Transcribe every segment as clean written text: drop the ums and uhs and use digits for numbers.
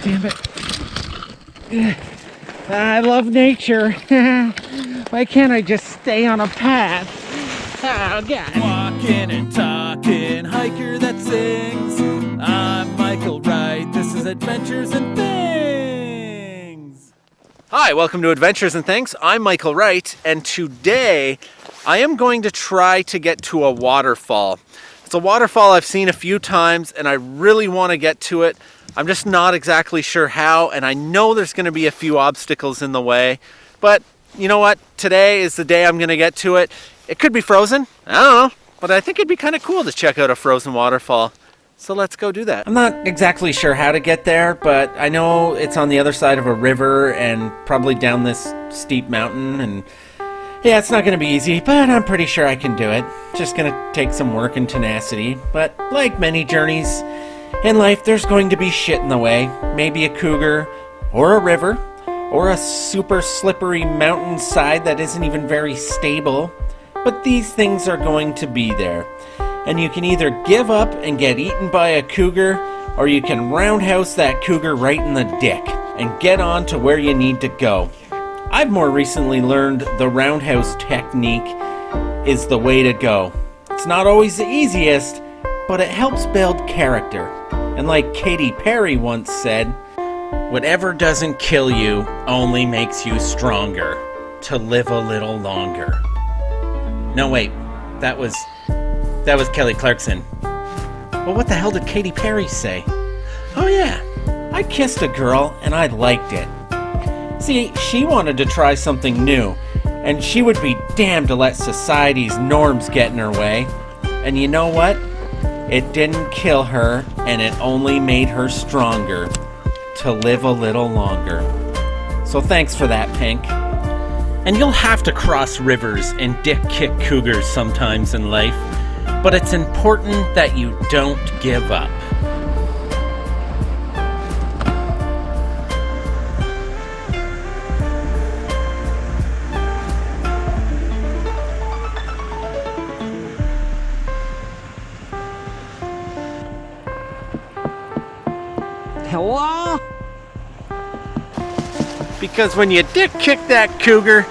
damn it. I love nature. Why can't I just stay on a path? Oh, God. Walking and talking, hiker that sings. I'm Michael Wright. This is Adventures and Things. Hi, welcome to Adventures and Things. I'm Michael Wright, and today I am going to try to get to a waterfall. It's a waterfall I've seen a few times, and I really want to get to it. I'm just not exactly sure how, and I know there's going to be a few obstacles in the way, but you know what? Today is the day I'm going to get to it. It could be frozen, I don't know, but I think it'd be kind of cool to check out a frozen waterfall. So let's go do that. I'm not exactly sure how to get there, but I know it's on the other side of a river and probably down this steep mountain, and yeah, it's not going to be easy, but I'm pretty sure I can do it. Just going to take some work and tenacity, but like many journeys in life, there's going to be shit in the way. Maybe a cougar, or a river, or a super slippery mountainside that isn't even very stable. But these things are going to be there. And you can either give up and get eaten by a cougar, or you can roundhouse that cougar right in the dick and get on to where you need to go. I've more recently learned the roundhouse technique is the way to go. It's not always the easiest, but it helps build character. And like Katy Perry once said, whatever doesn't kill you only makes you stronger to live a little longer. No, wait, that was Kelly Clarkson. Well, what the hell did Katy Perry say? Oh yeah, I kissed a girl and I liked it. See, she wanted to try something new, and she would be damned to let society's norms get in her way. And you know what? It didn't kill her, and it only made her stronger to live a little longer. So thanks for that, Pink. And you'll have to cross rivers and dick-kick cougars sometimes in life, but it's important that you don't give up. Hello? Because when you dick kick that cougar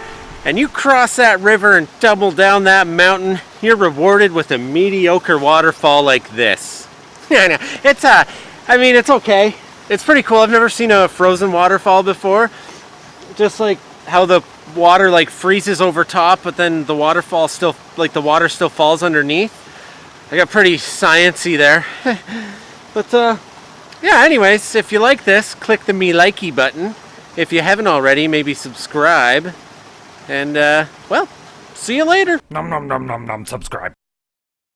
and you cross that river and double down that mountain, you're rewarded with a mediocre waterfall like this. I know. It's okay. It's pretty cool. I've never seen a frozen waterfall before. Just like how the water like freezes over top, but then the waterfall still, like the water still falls underneath. I got pretty sciencey there. But yeah, anyways, if you like this, click the me likey button. If you haven't already, maybe subscribe. And, well, see you later. Nom nom nom nom nom, subscribe.